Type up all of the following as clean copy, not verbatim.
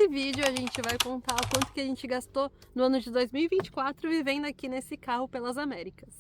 Nesse vídeo a gente vai contar o quanto que a gente gastou no ano de 2024 vivendo aqui nesse carro pelas Américas.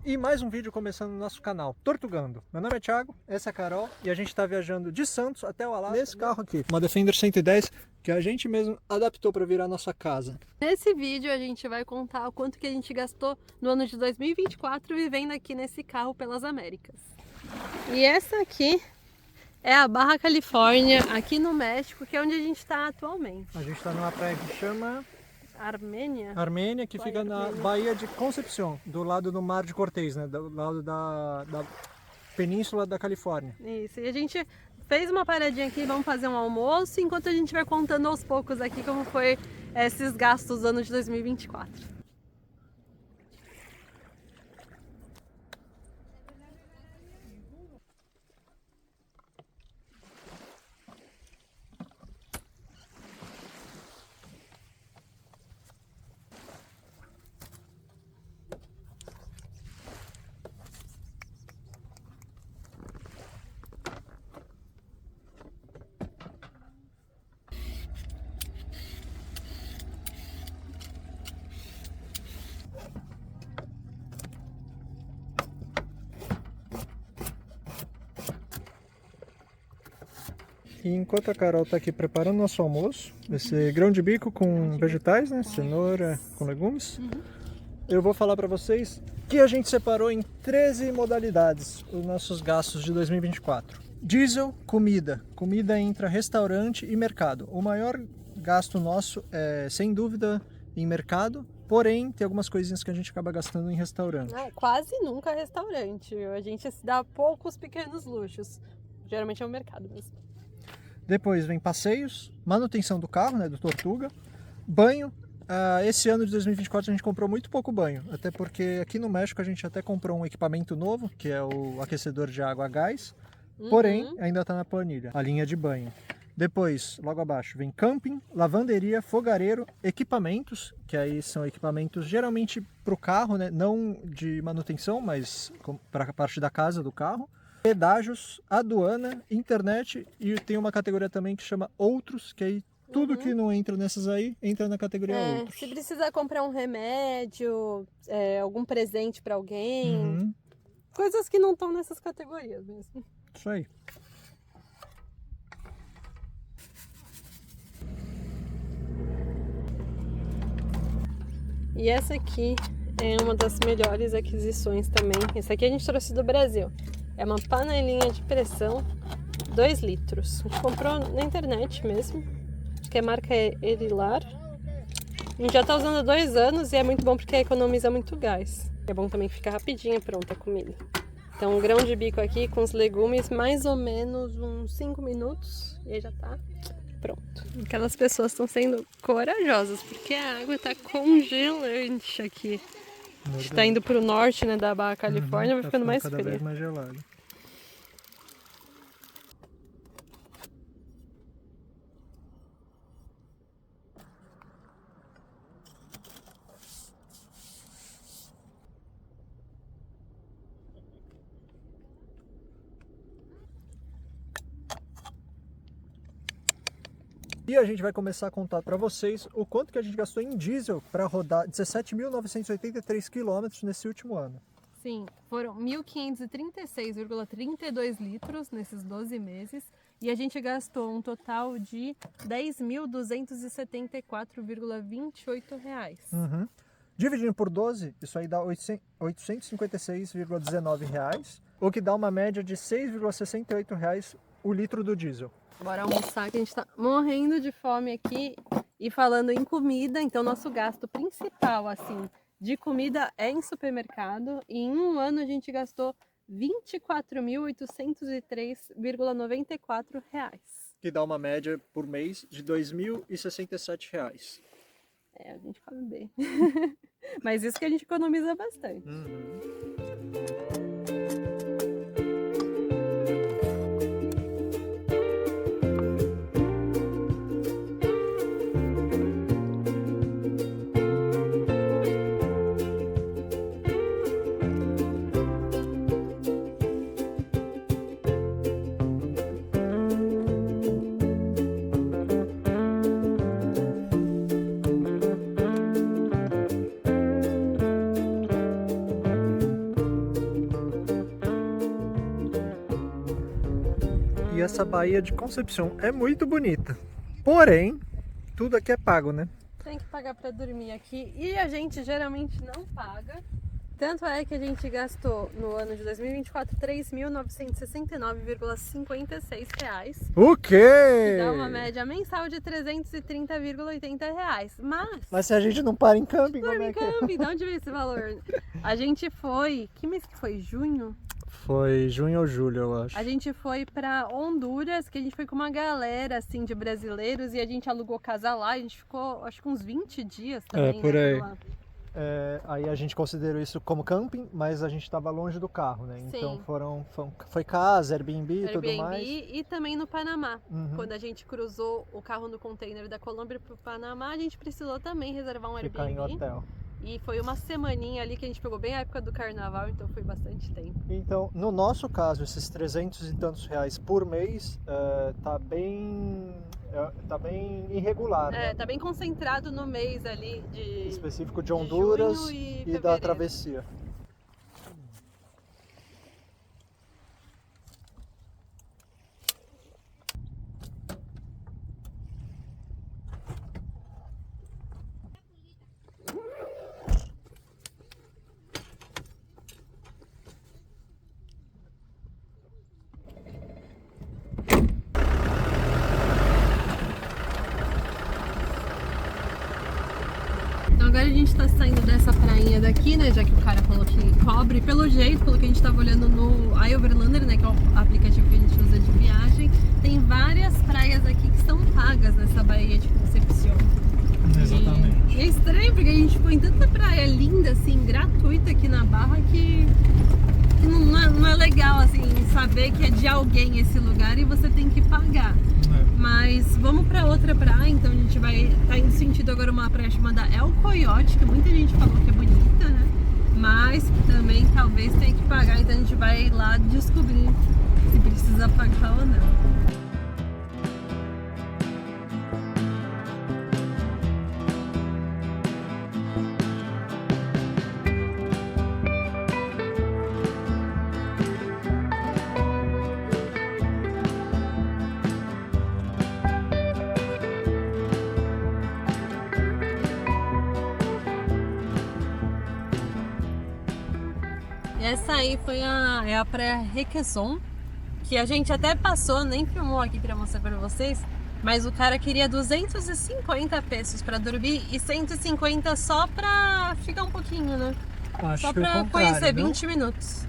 E mais um vídeo começando no nosso canal Tortugando. Meu nome é Thiago, essa é a Carol e a gente está viajando de Santos até o Alasca nesse carro aqui, uma Defender 110 que a gente mesmo adaptou para virar nossa casa. Nesse vídeo a gente vai contar o quanto que a gente gastou no ano de 2024 vivendo aqui nesse carro pelas Américas. E essa aqui é a Barra Califórnia, aqui no México, que é onde a gente está atualmente. A gente está numa praia que chama Armênia, que fica na Baía de Concepción, do lado do Mar de Cortés, né? Do lado da Península da Califórnia. Isso, e a gente fez uma paradinha aqui, vamos fazer um almoço, enquanto a gente vai contando aos poucos aqui como foi esses gastos do ano de 2024. E enquanto a Carol está aqui preparando nosso almoço, esse grão de bico com vegetais, né? Cenoura com legumes, eu vou falar para vocês que a gente separou em 13 modalidades os nossos gastos de 2024. Diesel, comida. Comida entra restaurante e mercado. O maior gasto nosso é, sem dúvida, em mercado, porém tem algumas coisinhas que a gente acaba gastando em restaurante. Quase nunca restaurante, a gente se dá poucos pequenos luxos. Geralmente é o mercado mesmo. Depois vem passeios, manutenção do carro, né, do Tortuga, banho. Esse ano de 2024 a gente comprou muito pouco banho, até porque aqui no México a gente até comprou um equipamento novo, que é o aquecedor de água a gás, porém ainda está na planilha, a linha de banho. Depois, logo abaixo, vem camping, lavanderia, fogareiro, equipamentos, que aí são equipamentos geralmente para o carro, né, não de manutenção, mas para a parte da casa do carro. Pedágios, aduana, internet e tem uma categoria também que chama outros, que aí tudo que não entra nessas aí entra na categoria outros. Se precisar comprar um remédio, algum presente para alguém, coisas que não estão nessas categorias mesmo. Isso aí. E essa aqui é uma das melhores aquisições também. Essa aqui a gente trouxe do Brasil. É uma panelinha de pressão, 2 litros. A gente comprou na internet mesmo, que a marca é Erilar. A gente já tá usando há 2 anos e é muito bom porque economiza muito gás. É bom também que fica rapidinho pronta a comida. Então um grão de bico aqui com os legumes, mais ou menos uns 5 minutos e aí já tá pronto. Aquelas pessoas estão sendo corajosas porque a água tá congelante aqui. A gente tá indo pro norte, né, da Barra Califórnia, vai ficando mais cada fria. vez mais gelado. E a gente vai começar a contar para vocês o quanto que a gente gastou em diesel para rodar 17.983 quilômetros nesse último ano. Sim, foram 1.536,32 litros nesses 12 meses e a gente gastou um total de R$ 10.274,28 reais. Dividindo por 12, isso aí dá R$ 856,19 reais, o que dá uma média de R$ 6,68 reais o litro do diesel. Bora almoçar que a gente tá morrendo de fome aqui. E falando em comida, então nosso gasto principal assim de comida é em supermercado e em um ano a gente gastou R$ 24.803,94 reais. Que dá uma média por mês de R$ 2.067 reais. A gente come bem. Mas isso que a gente economiza bastante. E essa Baía de Concepción é muito bonita. Porém, tudo aqui é pago, né? Tem que pagar para dormir aqui e a gente geralmente não paga. Tanto é que a gente gastou no ano de 2024 R$ 3.969,56 reais. O quê? Que dá uma média mensal de R$ 330,80 reais. Mas se a gente não para em camping, como dorme é em que é? camping, de onde veio esse valor? A gente foi... Que mês que foi? Junho? Foi junho ou julho, eu acho. A gente foi pra Honduras, que a gente foi com uma galera, assim, de brasileiros. E a gente alugou casa lá. A gente ficou, acho que uns 20 dias também, por né, aí. lá. Aí a gente considerou isso como camping, mas a gente estava longe do carro, né? Sim. Então foi casa, Airbnb e tudo mais. E também no Panamá. Uhum. Quando a gente cruzou o carro no container da Colômbia pro Panamá, a gente precisou também reservar um Ficar Airbnb. em hotel. E foi uma semaninha ali que a gente pegou bem a época do carnaval, então foi bastante tempo. Então, no nosso caso, esses 300 e tantos reais por mês tá bem irregular, né? Tá bem concentrado no mês ali de Específico de Honduras junho e e da fevereiro. travessia. Então agora a gente tá saindo dessa prainha daqui, né? Já que o cara falou que cobre. Pelo jeito, pelo que a gente tava olhando no iOverlander, né? Que é o aplicativo que a gente usa de viagem, tem várias praias aqui que são pagas nessa Baía de Concepción. Exatamente. E é estranho porque a gente ficou em tanta praia linda, assim, gratuita aqui na Barra que não é legal, assim, saber que é de alguém esse lugar e você tem que pagar. Mas vamos pra outra praia, então a gente vai tá indo sentido agora uma praia chamada El Coyote, que muita gente falou que é bonita, né? Mas também talvez tenha que pagar, então a gente vai lá descobrir se precisa pagar ou não. Essa aí foi a praia Requesón, que a gente até passou, nem filmou aqui pra mostrar pra vocês, mas o cara queria 250 pesos pra dormir e 150 só pra ficar um pouquinho, né? Acho Só que pra o conhecer, não? 20 minutos.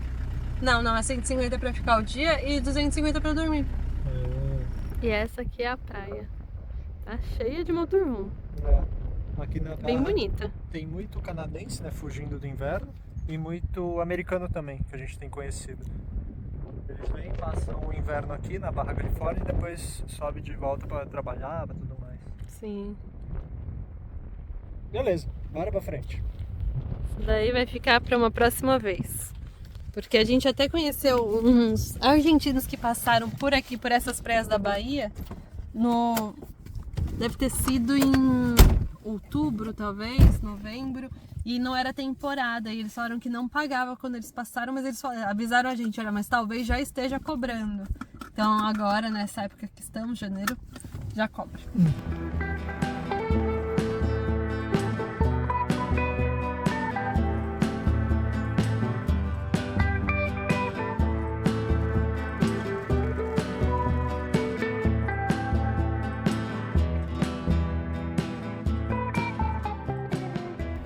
Não, é 150 pra ficar o dia e 250 pra dormir. E essa aqui é a praia. Tá cheia de motorhome. Aqui na Bem Barra bonita. tem muito canadense, né, fugindo do inverno, e muito americano também, que a gente tem conhecido. Eles vêm, passam o inverno aqui na Barra Califórnia e depois sobe de volta para trabalhar, pra tudo mais. Sim. Beleza, bora pra frente. Isso daí vai ficar pra uma próxima vez. Porque a gente até conheceu uns argentinos que passaram por aqui, por essas praias da Bahia, deve ter sido em outubro, talvez, novembro, e não era temporada, e eles falaram que não pagava quando eles passaram, mas eles avisaram a gente, olha, mas talvez já esteja cobrando. Então agora, nessa época que estamos, janeiro, já cobra.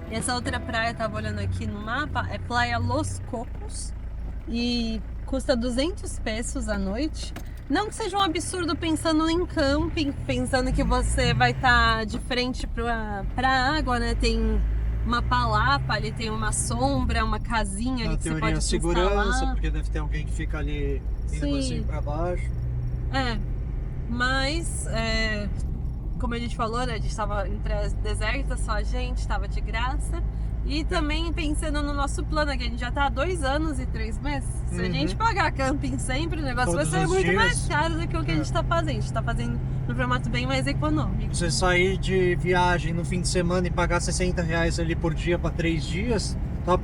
E essa outra praia, tava olhando aqui no mapa, é Praia Los Cocos e custa 200 pesos a noite. Não que seja um absurdo pensando em camping, pensando que você vai estar de frente pra água, né? Tem uma palapa, ali tem uma sombra, uma casinha ali Na que você teoria, pode se segurança, instalar. porque deve ter alguém que fica ali indo assim pra baixo. É, mas como a gente falou, né, a gente estava em terras desertas, só a gente, estava de graça. E também pensando no nosso plano, que a gente já tá há 2 anos e 3 meses. Se a gente pagar camping sempre, o negócio Todos vai ser os muito dias. mais caro do que o que a gente tá fazendo. A gente tá fazendo no formato bem mais econômico. Você sair de viagem no fim de semana e pagar R$60 ali por dia para 3 dias,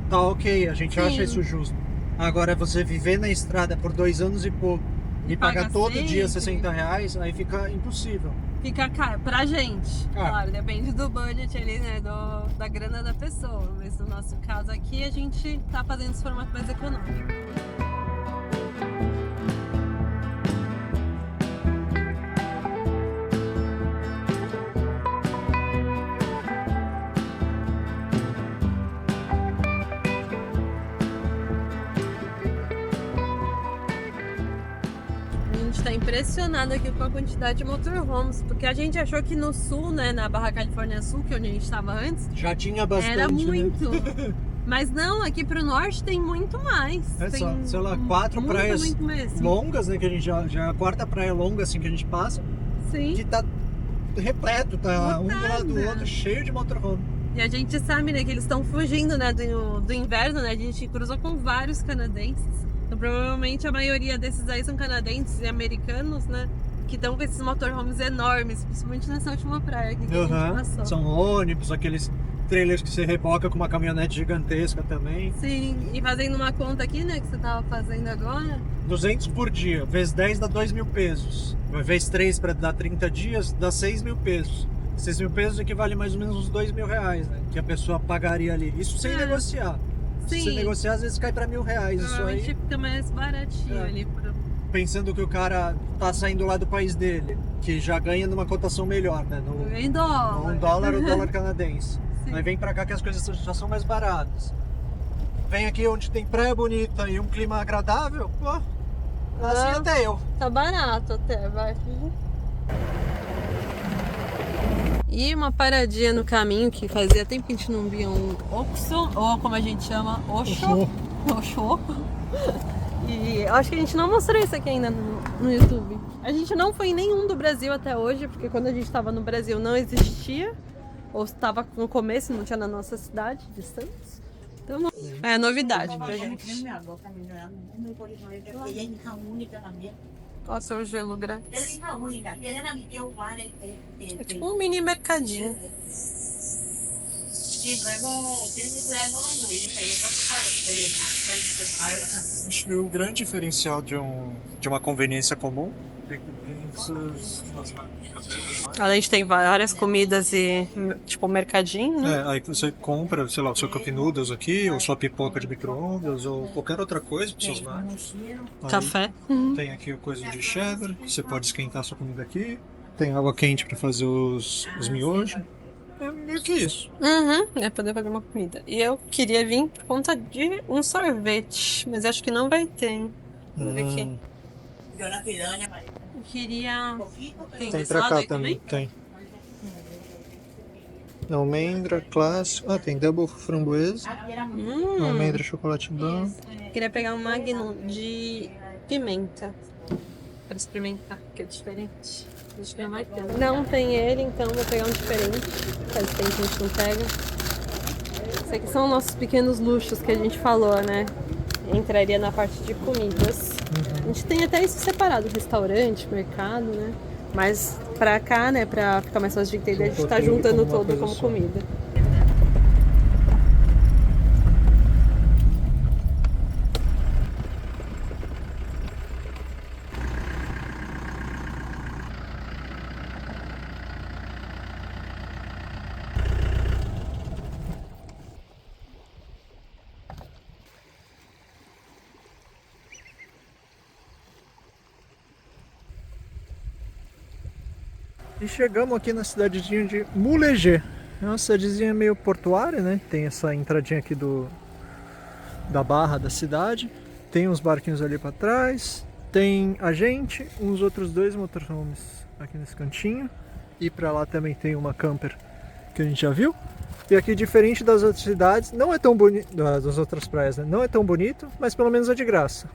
tá ok, a gente acha isso justo. Agora você viver na estrada por 2 anos e pouco e pagar todo dia R$60, aí fica impossível. Fica caro pra gente, claro, depende do budget ali, né, da grana da pessoa. Mas no nosso caso aqui, a gente tá fazendo esse formato mais econômico. Tá impressionado aqui com a quantidade de motorhomes, porque a gente achou que no sul, né, na Barra Califórnia Sul, que é onde a gente estava antes, já tinha bastante, era muito. Né? Mas não, aqui pro norte tem muito mais. Tem só, sei lá, 4 praias longas, né, que a gente já é a 4ª praia longa assim que a gente passa. Sim. Que tá repleto, tá um do lado do outro, cheio de motorhome. E a gente sabe, né, que eles estão fugindo, né, do inverno, né? A gente cruzou com vários canadenses. Então, provavelmente a maioria desses aí são canadenses e americanos, né? Que estão com esses motorhomes enormes, principalmente nessa última praia aqui que a gente passou. São ônibus, aqueles trailers que você reboca com uma caminhonete gigantesca também. Sim, e fazendo uma conta aqui, né, que você tava fazendo agora. 200 por dia, vezes 10 dá 2.000 pesos. Vezes 3 para dar 30 dias, dá 6.000 pesos. 6.000 pesos equivale mais ou menos uns R$2.000, né? Que a pessoa pagaria ali. Isso sem negociar. Sim. Se você negociar, às vezes cai para R$1.000. Isso aí fica mais baratinho ali. Pensando que o cara tá saindo lá do país dele, que já ganha numa cotação melhor, né? Em dólar. Um dólar ou dólar canadense. Sim. Aí vem pra cá que as coisas já são mais baratas. Vem aqui onde tem praia bonita e um clima agradável, pô, assim até eu. Tá barato até, vai. E uma paradinha no caminho, que fazia tempo que a gente não via um Oxo, ou como a gente chama, Oxo. E eu acho que a gente não mostrou isso aqui ainda no YouTube. A gente não foi em nenhum do Brasil até hoje, porque quando a gente estava no Brasil não existia, ou estava no começo, não tinha na nossa cidade de Santos. Então é novidade pra gente. Nossa, o gelo grande. É tipo um mini mercadinho. Acho que o grande diferencial de uma conveniência comum é que a gente tem várias comidas e tipo mercadinho, né? aí você compra, sei lá, o seu cup noodles aqui, ou sua pipoca de micro-ondas, ou qualquer outra coisa para seus lados. Café. Tem aqui a coisa de cheddar, você pode esquentar sua comida aqui. Tem água quente para fazer os miojos. É meio que isso. É poder fazer uma comida. E eu queria vir por conta de um sorvete, mas acho que não vai ter, hein? Vamos ver aqui. Eu queria... Tem pra cá também? Tem. Almendra, clássico. Ah, tem double framboesa. Almendra, chocolate branco. Queria pegar um magnum de pimenta para experimentar, que é diferente. Acho que não vai ter. Não tem ele, então vou pegar um diferente. Faz tempo que a gente não pega. Esses aqui são nossos pequenos luxos que a gente falou, né? Entraria na parte de comidas. A gente tem até isso separado, restaurante, mercado, né? Mas pra cá, né, pra ficar mais fácil de entender, a gente tá juntando todo como comida. E chegamos aqui na cidadezinha de Mulegé. É uma cidadezinha meio portuária, né? Tem essa entradinha aqui da barra da cidade. Tem uns barquinhos ali para trás. Tem a gente, uns outros 2 motorhomes aqui nesse cantinho. E para lá também tem uma camper que a gente já viu. E aqui, diferente das outras cidades, não é tão bonito, das outras praias, né? Não é tão bonito, mas pelo menos é de graça.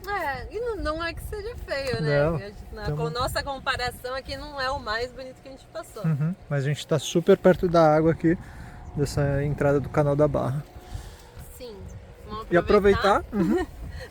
E não é que seja feio, né? Não. Com nossa comparação aqui não é o mais bonito que a gente passou. Mas a gente está super perto da água aqui, dessa entrada do Canal da Barra. Sim. Vamos E aproveitar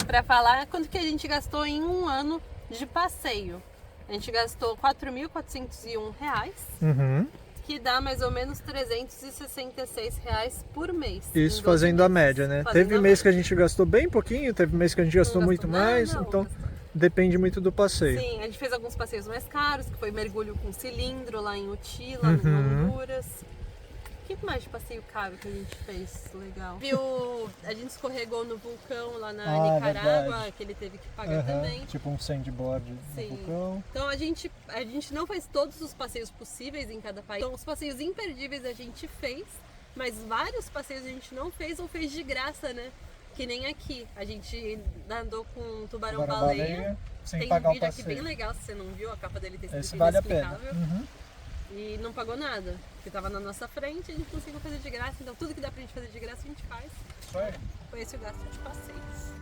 para falar quanto que a gente gastou em um ano de passeio. A gente gastou R$4.401, que dá mais ou menos R$366 por mês. Isso fazendo a média, né? Teve mês que a gente gastou bem pouquinho, teve mês que a gente gastou muito mais, então depende muito do passeio. Sim, a gente fez alguns passeios mais caros, que foi mergulho com cilindro lá em Uti, lá no Honduras. O que mais de passeio caro que a gente fez legal? A gente escorregou no vulcão lá na Nicarágua, verdade. Que ele teve que pagar também. Tipo um sandboard no vulcão. Então a gente não fez todos os passeios possíveis em cada país. Então os passeios imperdíveis a gente fez, mas vários passeios a gente não fez ou fez de graça, né? Que nem aqui. A gente andou com um tubarão-baleia. Sem pagar o passeio. Tem um vídeo aqui bem legal, se você não viu, a capa dele tem esse vale a pena. E não pagou nada, porque estava na nossa frente, a gente conseguiu fazer de graça, então tudo que dá pra gente fazer de graça a gente faz. Foi esse o gasto de passeios.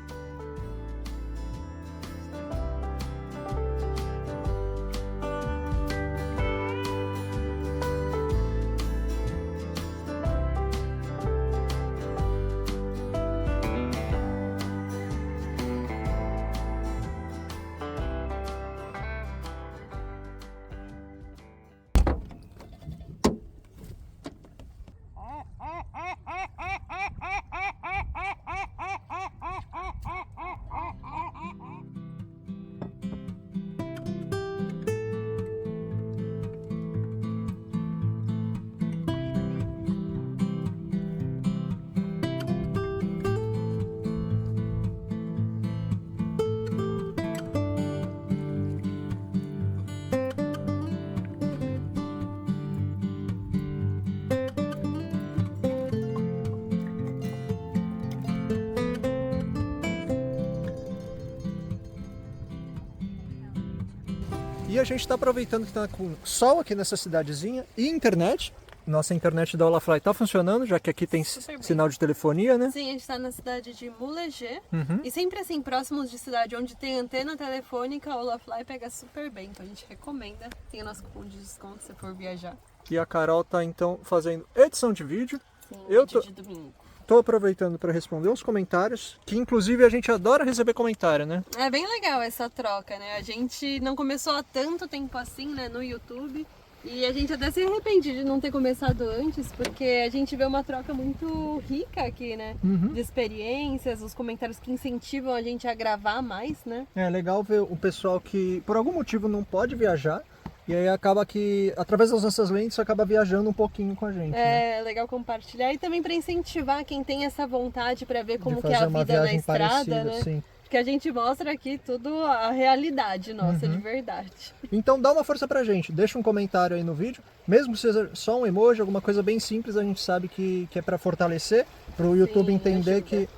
E a gente está aproveitando que está com sol aqui nessa cidadezinha e internet. Nossa internet da Olafly está funcionando, já que aqui tem sinal de telefonia, né? Sim, a gente está na cidade de Mulegé. E sempre assim, próximos de cidade onde tem antena telefônica, a Olafly pega super bem. Então a gente recomenda. Tem o nosso cupom de desconto se for viajar. E a Carol tá então fazendo edição de vídeo. Sim, vídeo de domingo. Tô aproveitando para responder uns comentários, que inclusive a gente adora receber comentário, né? É bem legal essa troca, né? A gente não começou há tanto tempo assim, né, no YouTube. E a gente até se arrepende de não ter começado antes, porque a gente vê uma troca muito rica aqui, né? De experiências, os comentários que incentivam a gente a gravar mais, né? É legal ver o pessoal que por algum motivo não pode viajar. E aí acaba que, através das nossas lentes, acaba viajando um pouquinho com a gente. É legal compartilhar e também para incentivar quem tem essa vontade para ver como que é a vida na estrada, né? Sim. Porque a gente mostra aqui tudo a realidade nossa, de verdade. Então dá uma força pra gente, deixa um comentário aí no vídeo, mesmo que seja só um emoji, alguma coisa bem simples, a gente sabe que é para fortalecer, para o YouTube entender que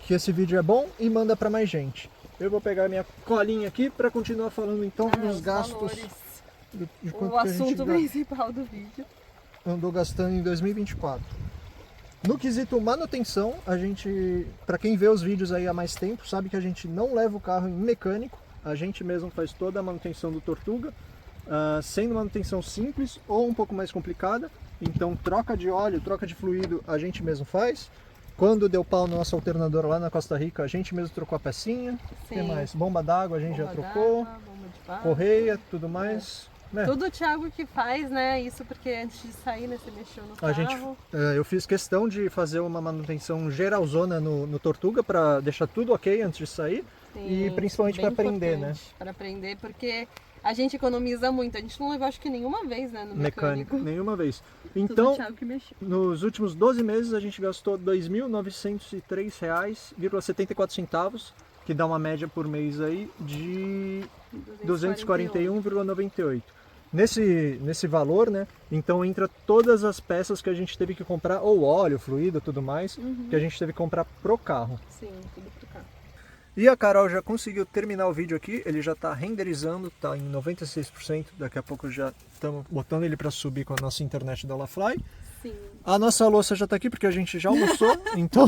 esse vídeo é bom e manda para mais gente. Eu vou pegar minha colinha aqui para continuar falando então dos gastos. De quanto o assunto principal do vídeo. Andou gastando em 2024. No quesito manutenção, a gente, para quem vê os vídeos aí há mais tempo, sabe que a gente não leva o carro em mecânico, a gente mesmo faz toda a manutenção do Tortuga, sendo manutenção simples ou um pouco mais complicada. Então troca de óleo, troca de fluido a gente mesmo faz. Quando deu pau no nosso alternador lá na Costa Rica, a gente mesmo trocou a pecinha. O que mais? Bomba d'água a gente já trocou, correia, tudo mais. Tudo o Thiago que faz, né? Isso porque antes de sair, né, você mexeu no carro. Eu fiz questão de fazer uma manutenção geralzona no Tortuga para deixar tudo ok antes de sair. Sim, e principalmente para aprender, né? Para aprender, porque a gente economiza muito. A gente não levou acho que nenhuma vez, né, no mecânico. Nenhuma vez. Então, nos últimos 12 meses a gente gastou R$ 2.903,74, que dá uma média por mês aí de 241,98. Nesse valor, né, então entra todas as peças que a gente teve que comprar, ou óleo, fluido, tudo mais, que a gente teve que comprar pro carro. Sim, tudo pro carro. E a Carol já conseguiu terminar o vídeo aqui, ele já está renderizando, está em 96%, daqui a pouco já estamos botando ele para subir com a nossa internet da Olafly. Sim. A nossa louça já tá aqui porque a gente já almoçou, então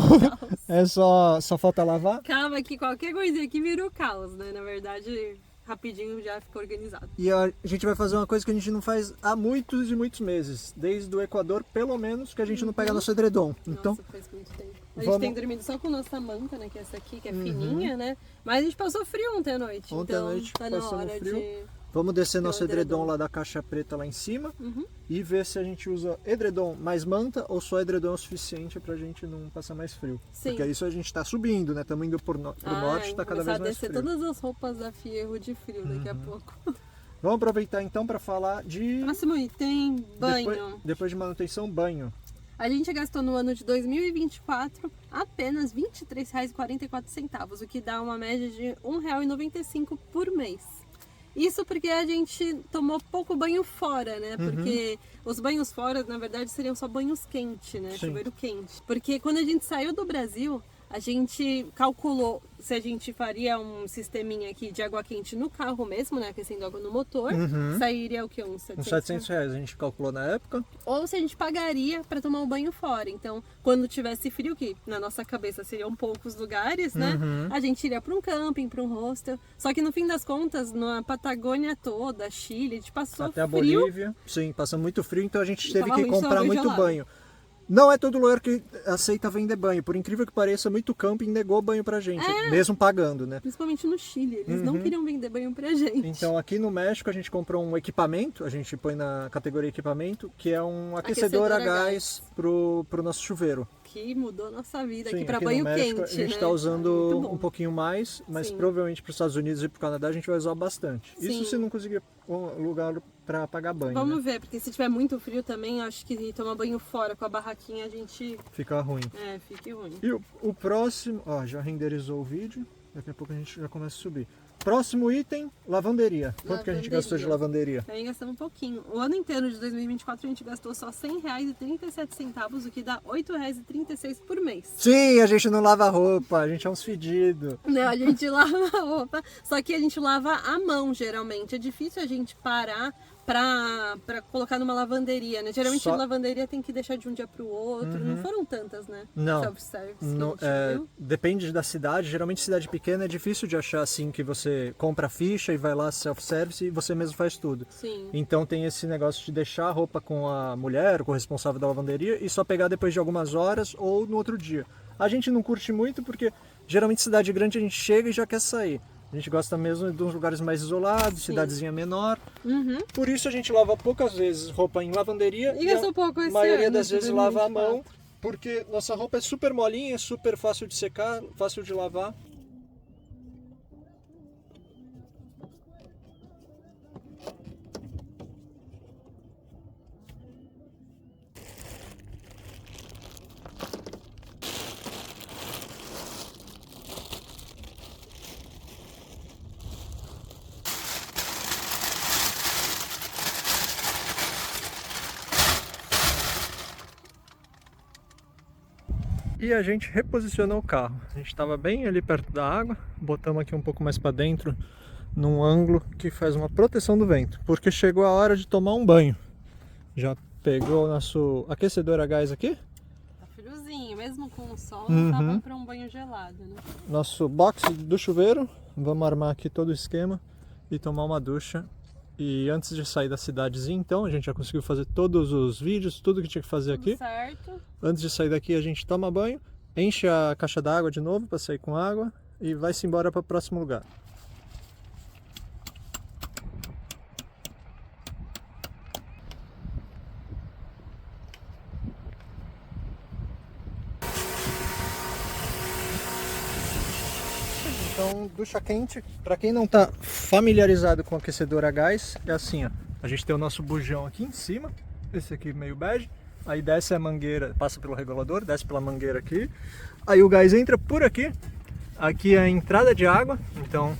é só falta lavar. Calma que qualquer coisinha aqui virou caos, né? Na verdade, rapidinho já ficou organizado. E a gente vai fazer uma coisa que a gente não faz há muitos e muitos meses. Desde o Equador, pelo menos, que a gente não pega nosso edredom. Então, Nossa, faz muito tempo. A gente tem dormido só com nossa manta, né? Que é essa aqui, que é fininha, né? Mas a gente passou frio ontem à noite. Ontem então à noite tá na passamos hora frio. de... Vamos descer nosso edredom edredom lá da caixa preta lá em cima e ver se a gente usa edredom mais manta ou só edredom é o suficiente pra gente não passar mais frio. Sim. Porque isso a gente tá subindo, né? Estamos indo pro norte, tá cada vez mais descer frio. todas as roupas da Fierro de frio daqui a pouco. Vamos aproveitar então para falar de... Próximo item, banho. Depois de manutenção, banho. A gente gastou no ano de 2024 apenas R$ 23,44, o que dá uma média de R$ 1,95 por mês. Isso porque a gente tomou pouco banho fora, né? Porque os banhos fora, na verdade, seriam só banhos quentes, né? Sim. Chuveiro quente. Porque quando a gente saiu do Brasil, a gente calculou se a gente faria um sisteminha aqui de água quente no carro mesmo, né? Aquecendo água no motor. Sairia o quê? Uns Uns R$ 700 reais a gente calculou na época. Ou se a gente pagaria para tomar um banho fora. Então, quando tivesse frio, que na nossa cabeça seriam poucos lugares, né? A gente iria para um camping, para um hostel. Só que no fim das contas, na Patagônia toda, Chile, a gente passou Até a frio. Bolívia. Sim, passa muito frio, então a gente teve Tava que ruim de comprar tomar muito gelado. banho. Não é todo lugar que aceita vender banho. Por incrível que pareça, muito camping negou banho pra gente, mesmo pagando, né? Principalmente no Chile, eles não queriam vender banho pra gente. Então aqui no México a gente comprou um equipamento, a gente põe na categoria equipamento, que é um aquecedor a gás pro nosso chuveiro. Que mudou a nossa vida Sim, aqui para aqui banho no México quente, a gente né? está usando Muito bom. um pouquinho mais, mas Sim. provavelmente para os Estados Unidos e para o Canadá a gente vai usar bastante. Sim. Isso se não conseguir um lugar para pagar banho, Vamos né? ver, porque se tiver muito frio também, acho que tomar banho fora com a barraquinha a gente... Fica ruim. fique ruim. E o próximo, ó, já renderizou o vídeo, daqui a pouco a gente já começa a subir. Próximo item, lavanderia. Quanto que a gente gastou de lavanderia? Também gastamos um pouquinho. O ano inteiro de 2024 a gente gastou só R$ 100,37, o que dá R$ 8,36 por mês. Sim, a gente não lava roupa, a gente é uns fedidos. Não, a gente lava a roupa, só que a gente lava à mão, geralmente. É difícil a gente parar pra colocar numa lavanderia, né? Geralmente a lavanderia tem que deixar de um dia pro outro. Não foram tantas, né? Não. Self-service que Não, a gente viu. depende da cidade. Geralmente cidade pequena é difícil de achar assim que você compra a ficha e vai lá self-service e você mesmo faz tudo. Sim. Então tem esse negócio de deixar a roupa com a mulher, com o responsável da lavanderia e só pegar depois de algumas horas ou no outro dia. A gente não curte muito porque geralmente cidade grande a gente chega e já quer sair. A gente gosta mesmo de uns lugares mais isolados, cidadezinha menor. Por isso a gente lava poucas vezes roupa em lavanderia E gastou pouco a esse maioria ano, das de vezes lava à 2024. mão, porque nossa roupa é super molinha, super fácil de secar, fácil de lavar. E a gente reposicionou o carro. A gente estava bem ali perto da água, botamos aqui um pouco mais para dentro, num ângulo que faz uma proteção do vento, porque chegou a hora de tomar um banho. Já pegou o nosso aquecedor a gás aqui, Tá friozinho, mesmo com o sol, não tá bom pra um banho gelado, né? nosso box do chuveiro. Vamos armar aqui todo o esquema e tomar uma ducha. E antes de sair da cidadezinha, então, a gente já conseguiu fazer todos os vídeos, tudo que tinha que fazer aqui. Certo. Antes de sair daqui a gente toma banho, enche a caixa d'água de novo para sair com água e vai-se embora para o próximo lugar. Então, ducha quente, para quem não está familiarizado com aquecedor a gás, é assim, ó. A gente tem o nosso bujão aqui em cima, esse aqui meio bege, aí desce a mangueira, passa pelo regulador, desce pela mangueira aqui, aí o gás entra por aqui, aqui é a entrada de água, então,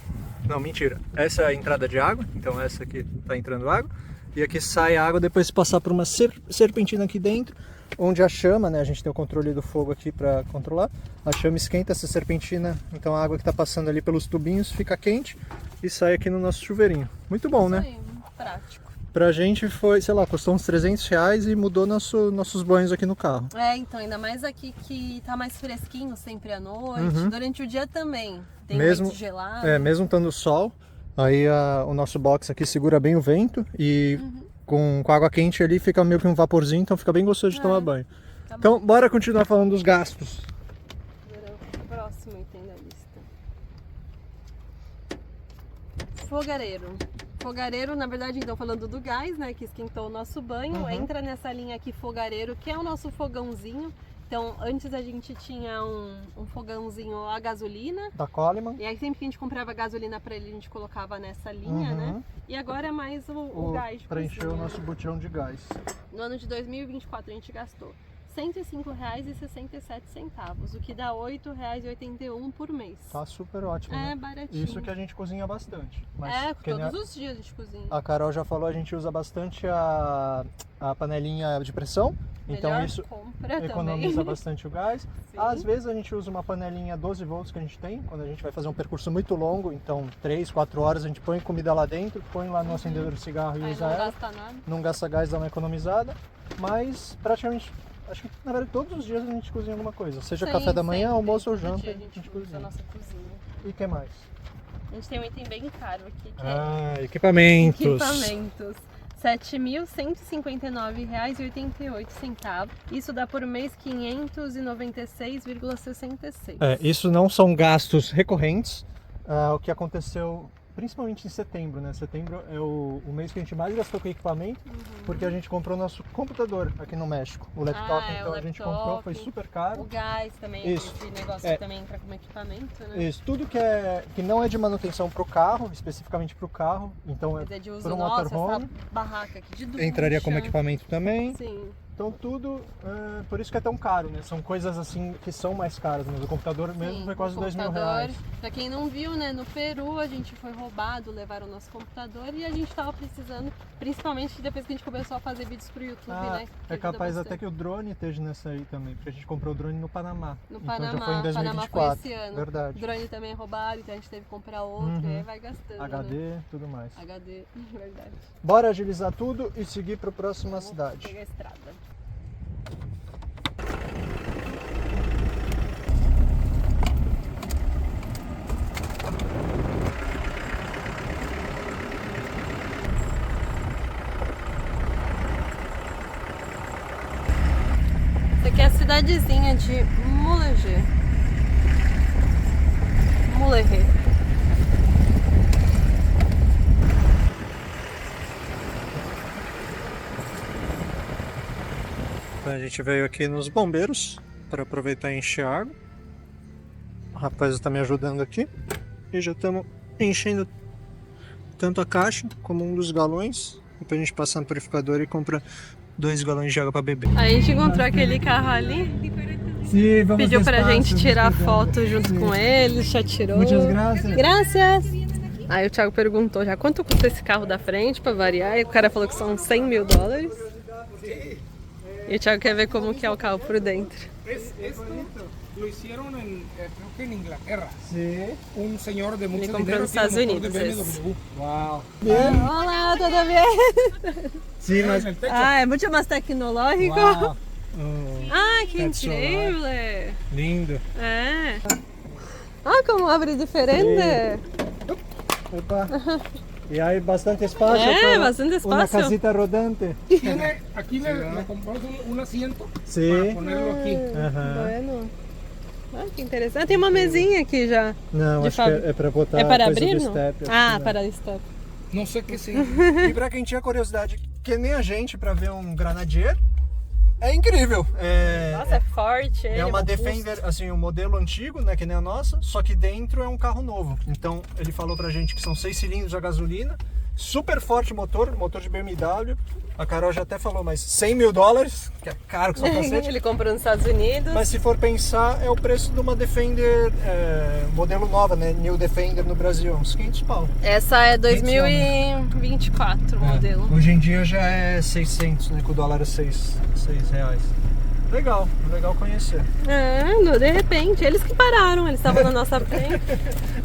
não, mentira, essa é a entrada de água, então essa aqui está entrando água, e aqui sai a água depois de passar por uma serpentina aqui dentro, onde a chama, né, a gente tem o controle do fogo aqui para controlar, a chama esquenta essa serpentina, então a água que está passando ali pelos tubinhos fica quente e sai aqui no nosso chuveirinho. Muito bom, né? Isso aí, muito prático. Pra gente foi, sei lá, custou uns R$300 e mudou nossos banhos aqui no carro. Então, ainda mais aqui que tá mais fresquinho sempre à noite, durante o dia também. Tem Mesmo, vento gelado. mesmo estando sol, aí o nosso box aqui segura bem o vento e com água quente ali fica meio que um vaporzinho, então fica bem gostoso de tomar banho. Tá Então, bora continuar falando dos gastos. Próximo item da lista. Fogareiro. Fogareiro, na verdade, então, falando do gás, né, que esquentou o nosso banho, entra nessa linha aqui fogareiro, que é o nosso fogãozinho. Então, antes a gente tinha um fogãozinho a gasolina. Da Coleman. E aí, sempre que a gente comprava gasolina para ele, a gente colocava nessa linha, né? E agora é mais o gás de para encher o cozinha. nosso botijão de gás. No ano de 2024, a gente gastou R$ 105,67, o que dá R$ 8,81 por mês. Tá super ótimo, né? Baratinho. Isso que a gente cozinha bastante. Mas todos os dias a gente cozinha. A Carol já falou, a gente usa bastante a panelinha de pressão. Então Melhor isso compra economiza também. bastante o gás. Sim. Às vezes a gente usa uma panelinha 12 volts que a gente tem, quando a gente vai fazer um percurso muito longo, então 3, 4 horas a gente põe comida lá dentro, põe lá no acendedor de cigarro e Aí usa não ela. gasta nada. Não gasta gás, dá uma economizada, mas praticamente, acho que na verdade todos os dias a gente cozinha alguma coisa, seja Sim, café da manhã, sempre. almoço ou Todo janta, dia a gente usa a cozinha. nossa cozinha. E o que mais? A gente tem um item bem caro aqui, que é Equipamentos. equipamentos. R$ 7.159,88. Isso dá por mês 596,66. Isso não são gastos recorrentes. O que aconteceu principalmente em setembro, né? Setembro é o mês que a gente mais gastou com equipamento, porque a gente comprou nosso computador aqui no México. O laptop, então a gente comprou, foi super caro. O gás também, Isso. esse negócio que também entra como equipamento, né? Isso, tudo que não é de manutenção para o carro, especificamente para o carro, então Mas é de uso para um nosso, motorhome, essa barraca aqui de ducha. entraria como equipamento também. Sim. Então tudo, por isso que é tão caro, né? São coisas assim que são mais caras, mas o computador mesmo foi quase R$2.000. Pra quem não viu, né, no Peru a gente foi roubado, levaram o nosso computador e a gente tava precisando, principalmente depois que a gente começou a fazer vídeos pro YouTube, né? É capaz até que o drone esteja nessa aí também, porque a gente comprou o drone no Panamá. No então Panamá, já foi em 2024. Panamá foi esse ano. Verdade. O drone também é roubado, então a gente teve que comprar outro, e aí vai gastando, HD, né? tudo mais. HD, verdade. Bora agilizar tudo e seguir para a próxima cidade. Pegar a estrada. Essa aqui é a cidadezinha de Mulegé. Mulegé. A gente veio aqui nos bombeiros para aproveitar e encher água. O rapaz está me ajudando aqui. E já estamos enchendo tanto a caixa como um dos galões. Depois a gente passa no purificador e compra 2 galões de água para beber. A gente encontrou aquele carro ali. Sim, Pediu pra gente tirar foto junto com ele, já tirou. Muitas graças. Graças! Aí o Thiago perguntou já quanto custa esse carro da frente pra variar, e o cara falou que são $100 mil. E o Thiago quer ver como que é o carro por dentro. Esto lo hicieron creo que en Inglaterra. Sim. Un señor de mucho compró dinero nos tiene Estados un motor Unidos, de BMW. Uau. Olá, tudo bem? Sim, mas... En el techo. Ah, é muito mais tecnológico. Uau. Ah, que Teto solar. incrível! Lindo. É. Ah, como abre diferente. Opa. E aí bastante espaço. Bastante espaço. Uma casita rodante. Aquí le compramos un asiento Sim. para ponerlo aquí. Bueno. Ah, que interessante. Ah, tem uma mesinha aqui já. Não, De acho fábrica. que é para botar É para coisa abrir, do não? step, acho Ah, que para o step. No sé qué significa. E pra quem tinha curiosidade, que nem a gente, pra ver um Grenadier, é incrível. Nossa, é forte. É uma Defender, assim, um modelo antigo, né, que nem a nossa, só que dentro é um carro novo. Então ele falou pra gente que são 6 cilindros a gasolina, super forte motor de BMW. A Carol já até falou, mas $100 mil, que é caro que são cacete. Ele comprou nos Estados Unidos. Mas se for pensar, é o preço de uma Defender modelo nova, né? New Defender no Brasil, uns 500 pau. Essa é 2024 o modelo. Hoje em dia já é 600, né? Com o dólar é 6 reais. Legal conhecer. De repente, eles que pararam, eles estavam na nossa frente.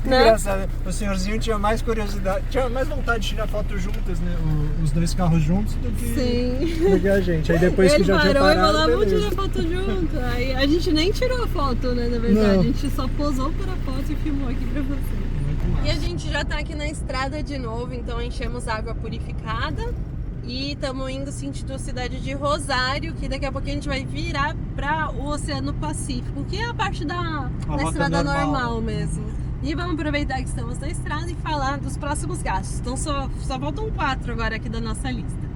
Né? Engraçado, o senhorzinho tinha mais curiosidade, tinha mais vontade de tirar foto juntas, né? Os dois carros juntos do que a gente. Aí depois ele que já tinha parou e parado, falou, vamos beleza. tirar foto junto. Aí a gente nem tirou a foto, né, na verdade. Não. A gente só posou para a foto e filmou aqui pra você. Muito massa. E a gente já tá aqui na estrada de novo, então enchemos água purificada. E estamos indo sentido cidade de Rosário, que daqui a pouco a gente vai virar para o Oceano Pacífico, que é a parte da estrada normal mesmo. E vamos aproveitar que estamos na estrada e falar dos próximos gastos. Então só faltam 4 agora aqui da nossa lista.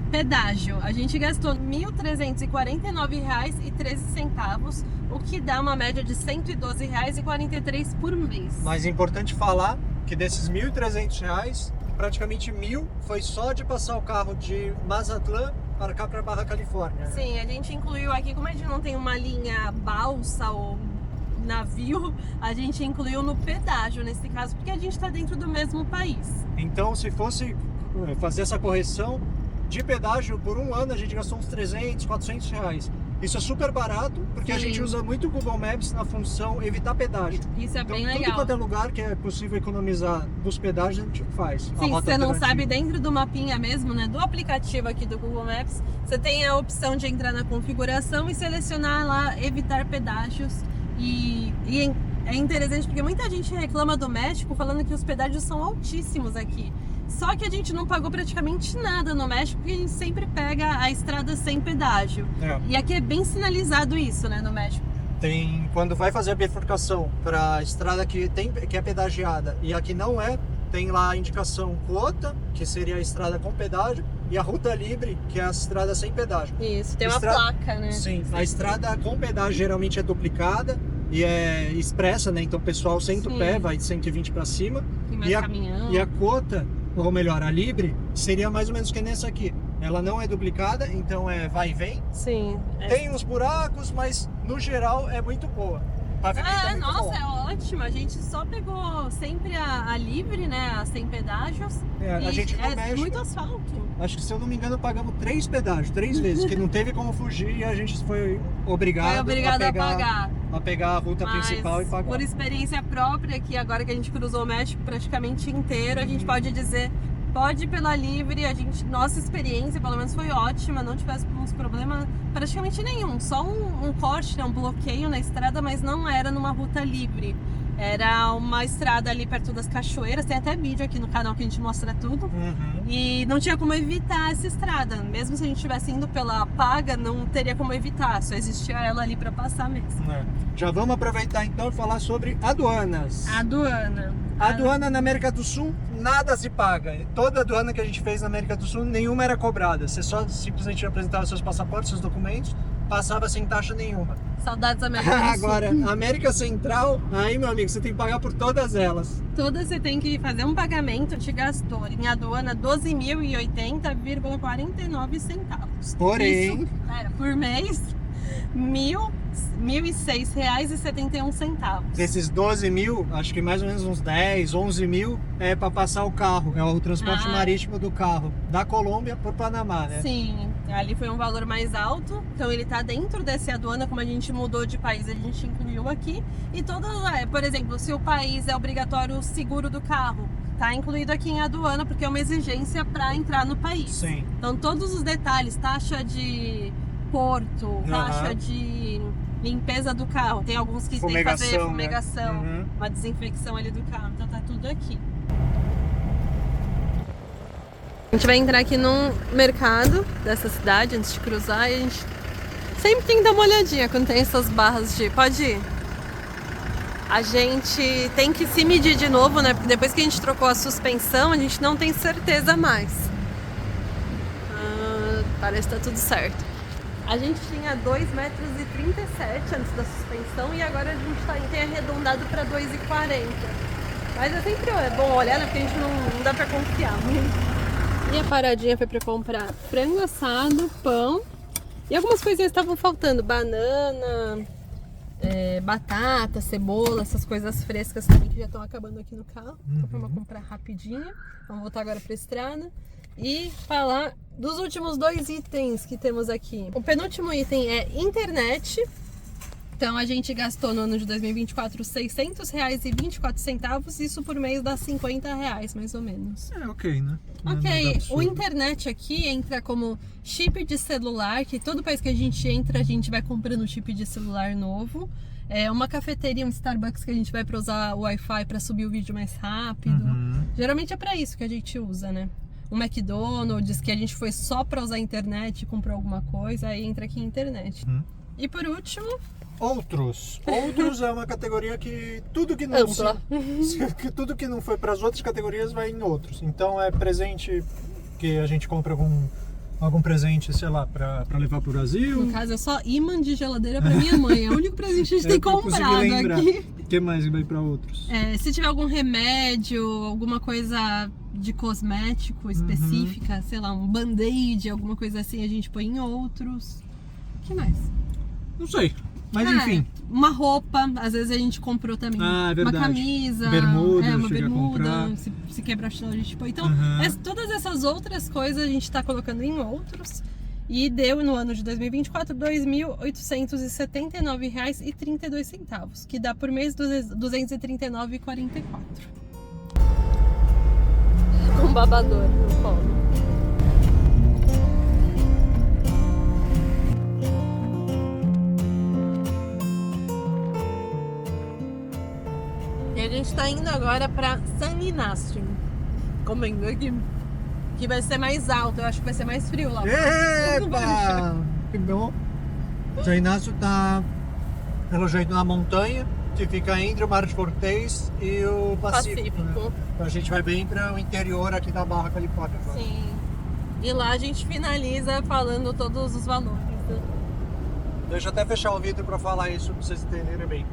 Pedágio, a gente gastou R$ 1.349,13, o que dá uma média de R$ 112,43 por mês. Mas é importante falar que desses R$ 1.300, praticamente 1.000 foi só de passar o carro de Mazatlán para cá, para Barra Califórnia. Né? Sim, a gente incluiu aqui, como a gente não tem uma linha balsa ou navio, a gente incluiu no pedágio nesse caso, porque a gente está dentro do mesmo país. Então, se fosse fazer essa correção de pedágio, por um ano a gente gastou uns 300, 400 reais. Isso é super barato, porque Sim. a gente usa muito o Google Maps na função evitar pedágio. Isso é Então, bem tudo legal. quanto é lugar que é possível economizar dos pedágios, a gente faz. Sim, se você não sabe, dentro do mapinha mesmo, né, do aplicativo aqui do Google Maps, você tem a opção de entrar na configuração e selecionar lá evitar pedágios. E é interessante porque muita gente reclama do México falando que os pedágios são altíssimos aqui. Só que a gente não pagou praticamente nada no México, porque a gente sempre pega a estrada sem pedágio. E aqui é bem sinalizado isso, né, no México. Tem, quando vai fazer a bifurcação para a estrada que é pedagiada e a que não é, tem lá a indicação quota, que seria a estrada com pedágio, e a ruta livre, que é a estrada sem pedágio. Isso, tem uma placa, né? Sim, a estrada com pedágio geralmente é duplicada e é expressa, né? Então o pessoal senta o pé, vai de 120 para cima. Tem mais caminhão. E a quota, ou melhor, a livre, seria mais ou menos que nessa aqui. Ela não é duplicada, então é vai e vem. Sim. Tem uns buracos, mas no geral é muito boa. É Nossa, bom. é ótimo. A gente só pegou sempre a livre, né? A sem pedágios. A gente no México, muito asfalto. Acho que, se eu não me engano, pagamos 3 pedágios, 3 vezes, que não teve como fugir e a gente foi obrigado a pagar. A pegar a ruta principal e pagar. Por experiência própria, que agora que a gente cruzou o México praticamente inteiro, a gente pode dizer, pode ir pela livre. Nossa experiência, pelo menos, foi ótima, não tivemos problema praticamente nenhum. Só um corte, né, um bloqueio na estrada, mas não era numa ruta livre. Era uma estrada ali perto das cachoeiras, tem até vídeo aqui no canal que a gente mostra tudo. E não tinha como evitar essa estrada. Mesmo se a gente estivesse indo pela paga, não teria como evitar, só existia ela ali para passar mesmo. Já vamos aproveitar então e falar sobre aduanas. Aduana na América do Sul, nada se paga. Toda aduana que a gente fez na América do Sul, nenhuma era cobrada. Você só simplesmente apresentava seus passaportes, seus documentos, passava sem taxa nenhuma. Saudades da América do Sul. Agora, América Central, aí, meu amigo, você tem que pagar por todas elas. Todas você tem que fazer um pagamento, te gastou em aduana 12.080,49 centavos. Porém, por mês, R$ 1.006,71. desses 12 mil, acho que mais ou menos uns 10, 11 mil é para passar o carro. É o transporte marítimo do carro, da Colômbia para o Panamá, né? Sim, ali foi um valor mais alto. Então ele tá dentro dessa aduana, como a gente mudou de país, a gente incluiu aqui. E por exemplo, se o país é obrigatório o seguro do carro, tá incluído aqui em aduana, porque é uma exigência para entrar no país. Sim. Então todos os detalhes, taxa de porto, taxa de limpeza do carro. Tem alguns que tem que fazer fumegação, né? uma desinfecção ali do carro. Então tá tudo aqui. A gente vai entrar aqui num mercado dessa cidade antes de cruzar e a gente sempre tem que dar uma olhadinha quando tem essas barras de... Pode ir. A gente tem que se medir de novo, né? Porque depois que a gente trocou a suspensão, a gente não tem certeza mais. Parece que tá tudo certo. A gente tinha 2,37 metros antes da suspensão e agora a gente tem arredondado para 2,40. Mas é sempre bom olhar, né? Porque a gente não dá para confiar muito. E a paradinha foi para comprar frango assado, pão e algumas coisinhas estavam faltando. Banana, batata, cebola, essas coisas frescas também que já estão acabando aqui no carro. Foi uma compra rapidinha. Vamos voltar agora para a estrada e falar dos últimos 2 itens que temos aqui. O penúltimo item é internet. Então a gente gastou no ano de 2024 R$ 600,24, isso por mês dá R$ 50 mais ou menos. Ok, né? Ok, o internet aqui entra como chip de celular, que todo país que a gente entra, a gente vai comprando chip de celular novo. É uma cafeteria, um Starbucks que a gente vai para usar o Wi-Fi para subir o vídeo mais rápido. Geralmente é para isso que a gente usa, né? Um McDonald's, que a gente foi só para usar a internet, comprou alguma coisa, aí entra aqui a internet. E por último... Outros. Outros é uma categoria que tudo que não tudo que não foi para as outras categorias vai em outros. Então é presente que a gente compra algum presente, sei lá, para levar pro Brasil. No caso é só imã de geladeira para minha mãe. É o único presente que a gente tem comprado aqui. O que mais vai para outros? Se tiver algum remédio, alguma coisa de cosmético específica, sei lá, um band-aid, alguma coisa assim, a gente põe em outros. O que mais? Não sei. Mas enfim. Uma roupa, às vezes a gente comprou também é uma camisa, bermuda, uma bermuda, se quebrar a chinela a gente põe. Então, todas essas outras coisas a gente está colocando em outros. E deu no ano de 2024 R$ 2.879,32, que dá por mês R$ 239,44. Com um babador no colo. E a gente tá indo agora pra San Inácio. Comendo aqui. Que vai ser mais alto, eu acho que vai ser mais frio lá. Epa! Que bom! San Inácio tá, pelo jeito, na montanha, que fica entre o Mar de Cortés e o Pacífico. Né? Então a gente vai bem para o interior aqui da Barra Califórnia. Sim. E lá a gente finaliza falando todos os valores. Né? Deixa eu até fechar o vidro para falar isso, para vocês entenderem bem.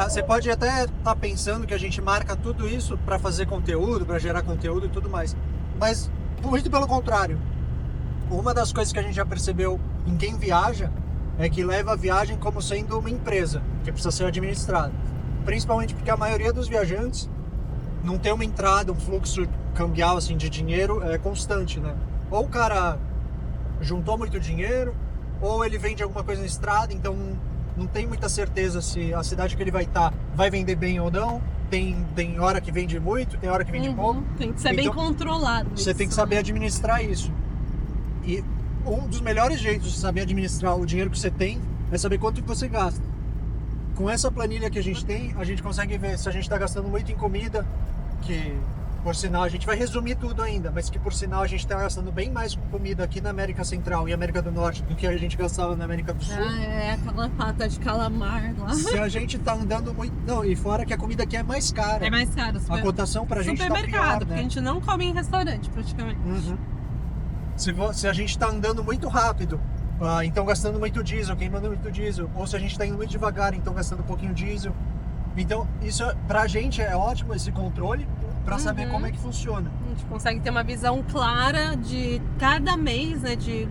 Você pode até estar pensando que a gente marca tudo isso para fazer conteúdo, para gerar conteúdo e tudo mais. Mas muito pelo contrário. Uma das coisas que a gente já percebeu em quem viaja é que leva a viagem como sendo uma empresa que precisa ser administrada. Principalmente porque a maioria dos viajantes não tem uma entrada, um fluxo cambial assim, de dinheiro constante, né? Ou o cara juntou muito dinheiro, ou ele vende alguma coisa na estrada, então não tem muita certeza se a cidade que ele vai estar vai vender bem ou não. Tem hora que vende muito, tem hora que vende pouco. Tem que ser bem controlado. Você tem que saber administrar isso. E um dos melhores jeitos de saber administrar o dinheiro que você tem é saber quanto que você gasta. Com essa planilha que a gente tem, a gente consegue ver se a gente está gastando muito em comida, que por sinal a gente vai resumir tudo ainda, mas que por sinal a gente está gastando bem mais com comida aqui na América Central e América do Norte do que a gente gastava na América do Sul. Aquela pata de calamar lá. Se a gente tá andando muito... Não, e fora que a comida aqui é mais cara. É mais cara. A cotação pra gente tá pior, supermercado, né? porque a gente não come em restaurante praticamente. Se a gente tá andando muito rápido, então gastando muito diesel, queimando muito diesel, ou se a gente tá indo muito devagar, então gastando um pouquinho diesel. Então isso pra gente é ótimo, esse controle, pra saber como é que funciona. A gente consegue ter uma visão clara de cada mês, né, de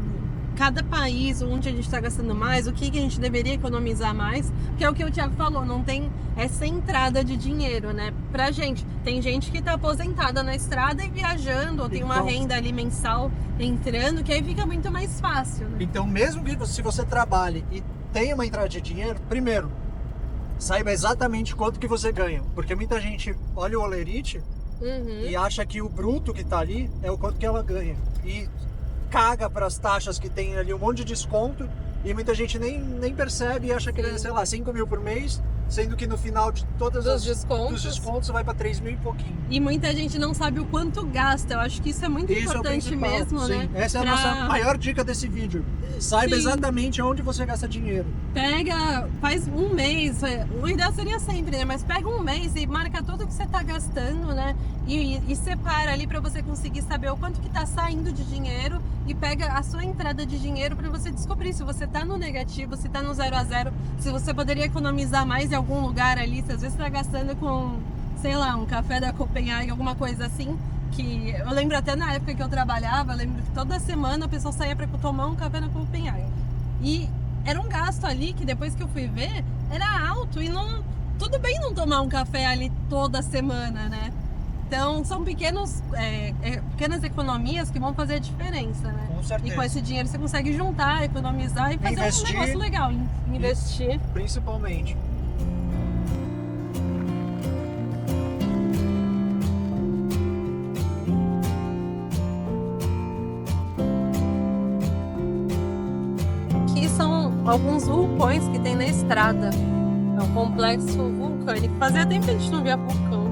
cada país, onde a gente está gastando mais, o que a gente deveria economizar mais, que é o que o Thiago falou, não tem essa entrada de dinheiro, né, pra gente. Tem gente que tá aposentada na estrada e viajando, ou tem uma renda ali mensal entrando, que aí fica muito mais fácil, né? Então mesmo que se você trabalhe e tenha uma entrada de dinheiro, primeiro, saiba exatamente quanto que você ganha, porque muita gente olha o holerite e acha que o bruto que tá ali é o quanto que ela ganha e caga para as taxas que tem ali um monte de desconto e muita gente nem percebe e acha que é, sei lá, 5 mil por mês, sendo que no final de todos os descontos vai para 3 mil e pouquinho. E muita gente não sabe o quanto gasta. Eu acho que isso é muito importante mesmo, sim, né? Essa é a nossa maior dica desse vídeo. Saiba exatamente onde você gasta dinheiro. Faz um mês, o ideal seria sempre, né? Mas pega um mês e marca tudo que você tá gastando, né? E separa ali para você conseguir saber o quanto que tá saindo de dinheiro e pega a sua entrada de dinheiro para você descobrir se você tá no negativo, se tá no 0 a 0, se você poderia economizar mais em algum lugar ali, se às vezes tá gastando com, sei lá, um café da Copenhague, alguma coisa assim, que eu lembro até na época que eu trabalhava, eu lembro que toda semana a pessoa saía para tomar um café na Copenhague. E era um gasto ali que depois que eu fui ver, era alto e não... Tudo bem não tomar um café ali toda semana, né? Então são pequenas economias que vão fazer a diferença, né? Com certeza. E com esse dinheiro você consegue juntar, economizar e fazer Investir. um negócio legal, investir. Principalmente. Aqui são alguns vulcões que tem na estrada. É um complexo vulcânico. Fazia tempo que a gente não via vulcão.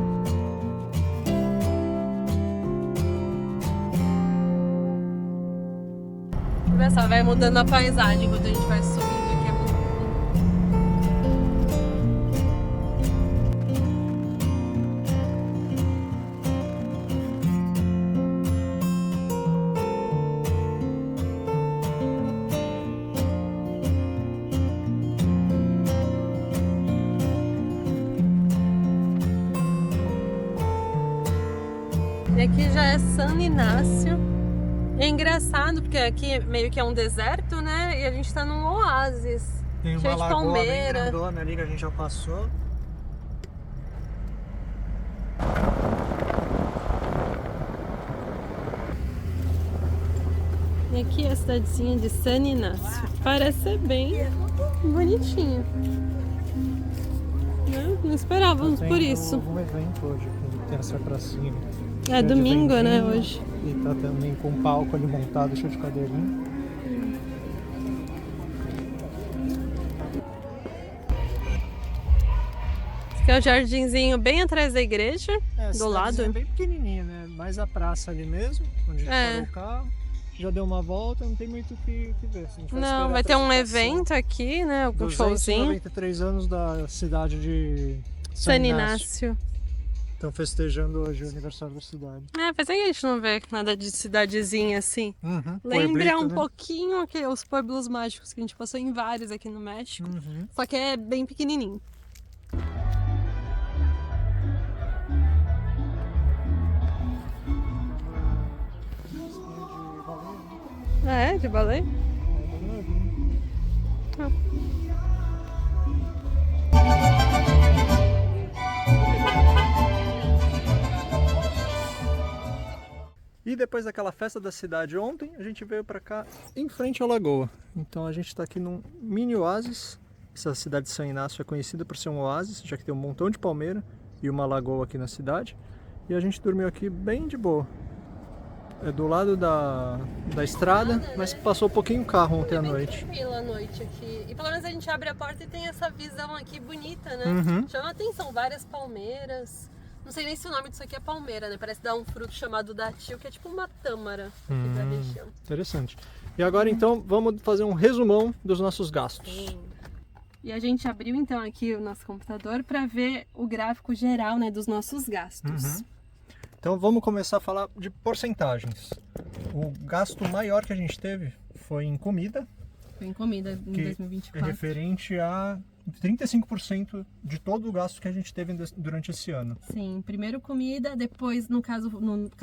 Olha só, vai mudando a paisagem enquanto a gente vai subindo aqui. É muito E aqui já é San Inácio. É engraçado porque aqui meio que é um deserto, né? E a gente tá num oásis. Tem uma cheio de lagoa bem palmeira. grandona ali que a gente já passou. E aqui é a cidadezinha de San Inácio. Parece ser bem bonitinha. Não esperávamos Tem por isso. um evento hoje, que tem essa pracinha. É Cheio de domingo, né, vendinha, hoje. E tá também com um palco ali montado, cheio de cadeirinha. Esse aqui é o jardinzinho bem atrás da igreja, do lado. É bem pequenininha, né? Mais a praça ali mesmo, onde a gente parou o carro. Já deu uma volta, não tem muito o que ver. A gente vai Não, esperar vai a ter um apresentação. evento aqui, né? Um showzinho. 293 anos da cidade de San Inácio. Estão festejando hoje o aniversário da cidade. É, faz tempo que a gente não vê nada de cidadezinha assim. Lembra Pueblito, um né? pouquinho os pueblos mágicos que a gente passou em vários aqui no México. Só que é bem pequenininho. Ah, é? De baleia? E depois daquela festa da cidade ontem, a gente veio pra cá em frente à lagoa. Então a gente tá aqui num mini oásis. Essa cidade de San Inácio é conhecida por ser um oásis, já que tem um montão de palmeira e uma lagoa aqui na cidade. E a gente dormiu aqui bem de boa. É do lado da estrada, mas passou um pouquinho o carro ontem à noite. Tranquilo à noite aqui. E pelo menos a gente abre a porta e tem essa visão aqui bonita, né? Uhum. Chama a atenção, várias palmeiras. Não sei nem se o nome disso aqui é palmeira, né? Parece dar um fruto chamado datil, que é tipo uma tâmara aqui da região. Interessante. E agora então vamos fazer um resumão dos nossos gastos. Sim. E a gente abriu então aqui o nosso computador para ver o gráfico geral, né, dos nossos gastos. Então vamos começar a falar de porcentagens. O gasto maior que a gente teve foi em comida, Foi em comida em que 2024. é referente a 35% de todo o gasto que a gente teve durante esse ano. Sim, primeiro comida, depois no caso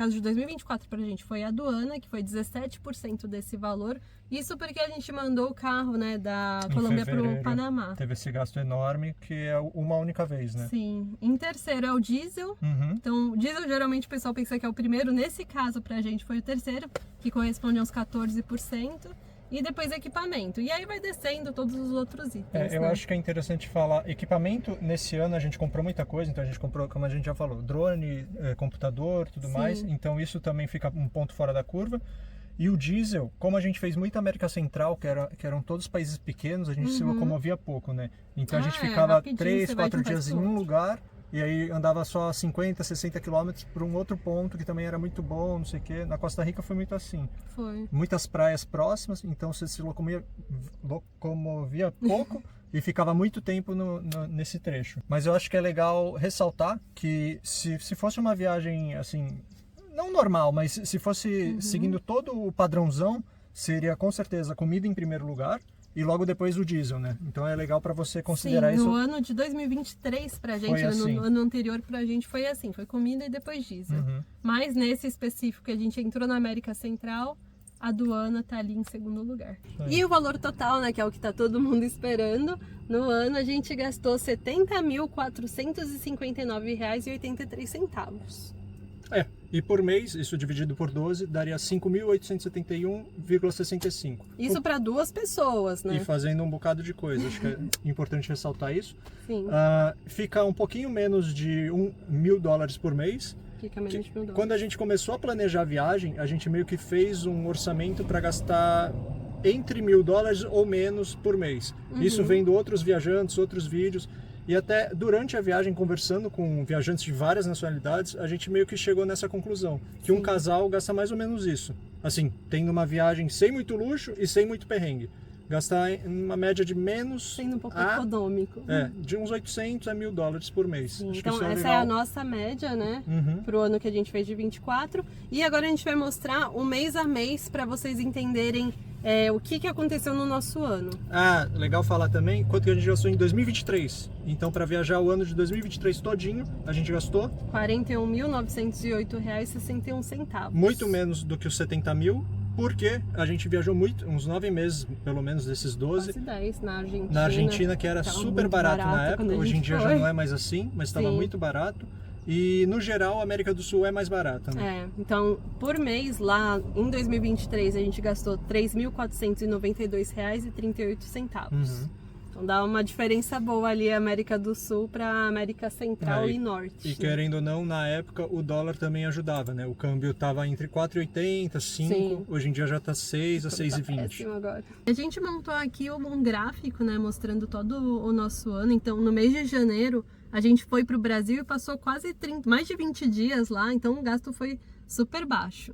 de 2024 pra gente foi a aduana, que foi 17% desse valor. Isso porque a gente mandou o carro, né, da Em Colômbia pro fevereiro, Panamá. Teve esse gasto enorme, que é uma única vez, né? Sim. Em terceiro é o diesel. Então, o diesel geralmente o pessoal pensa que é o primeiro. Nesse caso, pra gente, foi o terceiro, que corresponde aos 14%. E depois equipamento. E aí vai descendo todos os outros itens. Eu né? acho que é interessante falar, equipamento, nesse ano a gente comprou muita coisa, então a gente comprou, como a gente já falou, drone, computador, tudo Sim. mais, então isso também fica um ponto fora da curva. E o diesel, como a gente fez muita América Central, que eram todos países pequenos, a gente se locomovia pouco, né? Então a gente ficava rapidinho, 3, você vai 4 de um dias em país pro um outro. lugar, e aí andava só 50, 60 quilômetros para um outro ponto que também era muito bom, não sei o quê. Na Costa Rica foi muito assim. Foi. Muitas praias próximas, então você se locomovia pouco e ficava muito tempo nesse trecho. Mas eu acho que é legal ressaltar que se fosse uma viagem assim, não normal, mas se fosse seguindo todo o padrãozão, seria com certeza comida em primeiro lugar e logo depois o diesel, né? Então é legal para você considerar Sim, isso. no ano de 2023 pra gente, Foi assim. no ano anterior pra gente foi assim, foi comida e depois diesel. Mas nesse específico que a gente entrou na América Central, A Aduana tá ali em segundo lugar. E o valor total, né, que é o que tá todo mundo esperando, no ano a gente gastou R$ 70.459,83. E por mês, isso dividido por 12, daria 5.871,65. Isso para 2 pessoas, né? E fazendo um bocado de coisa, acho que é importante ressaltar isso. Sim. Fica um pouquinho menos de $1.000 por mês. Fica menos de $1.000. Quando a gente começou a planejar a viagem, a gente meio que fez um orçamento para gastar entre $1.000 ou menos por mês. Isso vendo outros viajantes, outros vídeos. E até durante a viagem, conversando com viajantes de várias nacionalidades, a gente meio que chegou nessa conclusão, que um casal gasta mais ou menos isso. Assim, tendo uma viagem sem muito luxo e sem muito perrengue. Gastar uma média de menos... Sendo um pouco econômico. De uns $800 a $1.000 por mês. Sim, acho então que isso essa é a nossa média, né? Pro ano que a gente fez de 24. E agora a gente vai mostrar um mês a mês para vocês entenderem o que aconteceu no nosso ano. Legal falar também quanto que a gente gastou em 2023. Então, para viajar o ano de 2023 todinho, a gente gastou R$ 41.908,61. Muito menos do que os 70 mil, porque a gente viajou muito, uns 9 meses, pelo menos desses 12. Quase 10 na Argentina. Na Argentina, que era super barato na época, hoje em dia já não é mais assim, mas estava muito barato. E, no geral, a América do Sul é mais barata, né? Então, por mês, lá em 2023, a gente gastou R$ 3.492,38. Então, dá uma diferença boa ali, América do Sul para América Central e Norte. E querendo ou não, na época, o dólar também ajudava, né? O câmbio estava entre 4,80, 5, hoje em dia já está 6 a 6,20. Agora. A gente montou aqui um gráfico, né, mostrando todo o nosso ano. Então, no mês de janeiro, a gente foi para o Brasil e passou quase mais de 20 dias lá, então o gasto foi super baixo.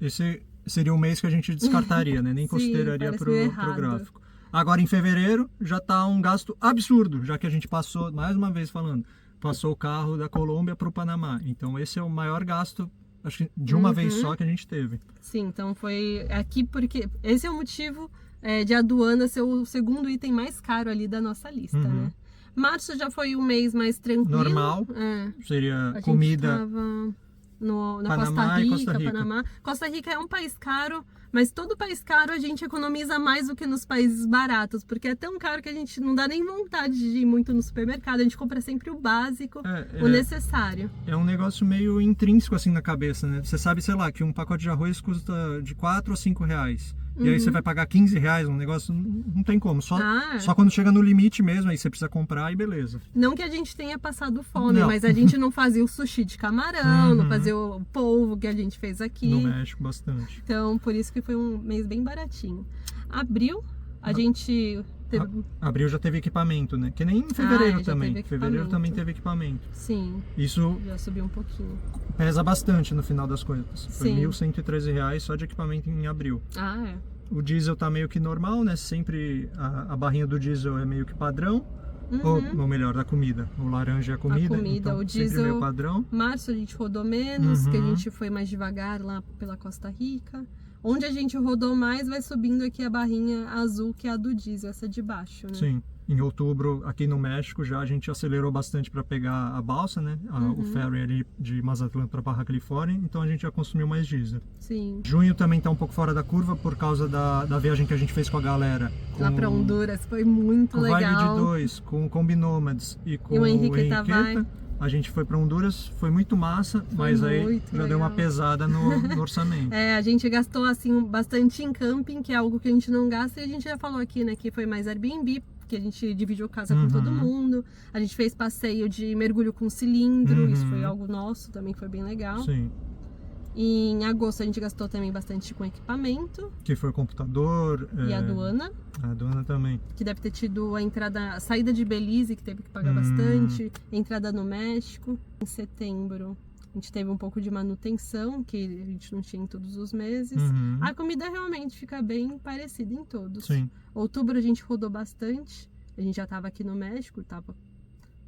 Esse seria um mês que a gente descartaria, né? Nem consideraria pro gráfico. Agora em fevereiro já está um gasto absurdo, já que a gente passou, mais uma vez falando, passou o carro da Colômbia para o Panamá. Então esse é o maior gasto, acho que de uma vez só que a gente teve. Sim, então foi aqui porque esse é o motivo de aduana ser o segundo item mais caro ali da nossa lista, né? Março já foi um mês mais tranquilo. Normal, seria comida. Na Costa Rica, Panamá. Costa Rica é um país caro, mas todo país caro a gente economiza mais do que nos países baratos, porque é tão caro que a gente não dá nem vontade de ir muito no supermercado, a gente compra sempre o básico, o necessário. É um negócio meio intrínseco assim na cabeça, né? Você sabe, sei lá, que um pacote de arroz custa de 4 a 5 reais. E aí você vai pagar 15 reais, um negócio, não tem como, só quando chega no limite mesmo, aí você precisa comprar e beleza. Não que a gente tenha passado fome, mas a gente não fazia o sushi de camarão, não fazia o polvo que a gente fez aqui. No México, bastante. Então, por isso que foi um mês bem baratinho. Abril, a gente teve... Abril já teve equipamento, né? Que nem em fevereiro também. Fevereiro também teve equipamento. Sim, isso já subiu um pouquinho. Pesa bastante no final das contas. Foi R$ 1.113 só de equipamento em abril. O diesel tá meio que normal, né? Sempre a barrinha do diesel é meio que padrão. Ou melhor, da comida. O laranja é a comida. Então, o diesel, sempre meio padrão. Março a gente rodou menos, que a gente foi mais devagar lá pela Costa Rica. Onde a gente rodou mais, vai subindo aqui a barrinha azul, que é a do diesel, essa de baixo, né? Sim. Em outubro, aqui no México, já a gente acelerou bastante para pegar a balsa, né? O ferry ali de Mazatlán para Barra Califórnia, então a gente já consumiu mais diesel. Sim. Junho também tá um pouco fora da curva por causa da viagem que a gente fez com a galera. Lá para Honduras, foi muito legal. Com o Vibe de 2, com o Combi Nomads e com o Henriqueta. A gente foi para Honduras, foi muito massa, mas aí já deu uma pesada no orçamento. A gente gastou assim bastante em camping, que é algo que a gente não gasta, e a gente já falou aqui, né, que foi mais Airbnb, que a gente dividiu casa com todo mundo. A gente fez passeio de mergulho com cilindro, isso foi algo nosso, também foi bem legal. Sim. E em agosto a gente gastou também bastante com equipamento. Que foi o computador. E a aduana. A aduana também. Que deve ter tido a saída de Belize, que teve que pagar bastante. Entrada no México. Em setembro a gente teve um pouco de manutenção, que a gente não tinha em todos os meses. A comida realmente fica bem parecida em todos. Sim. Outubro a gente rodou bastante. A gente já estava aqui no México,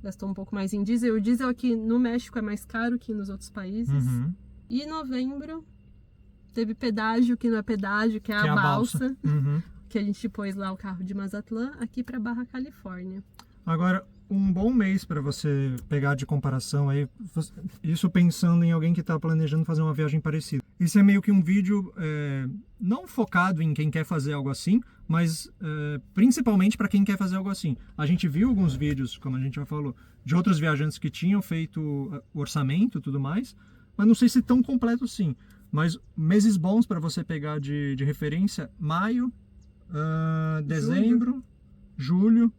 gastou um pouco mais em diesel. O diesel aqui no México é mais caro que nos outros países. E em novembro teve pedágio, que não é pedágio, que é a balsa. Que a gente pôs lá o carro de Mazatlán aqui para Barra Califórnia. Agora, um bom mês para você pegar de comparação aí, isso pensando em alguém que está planejando fazer uma viagem parecida. esse é meio que um vídeo não focado em quem quer fazer algo assim, mas principalmente para quem quer fazer algo assim. A gente viu alguns vídeos, como a gente já falou, de outros viajantes que tinham feito o orçamento e tudo mais, mas não sei se tão completo assim. Mas meses bons para você pegar de referência: maio, dezembro, julho.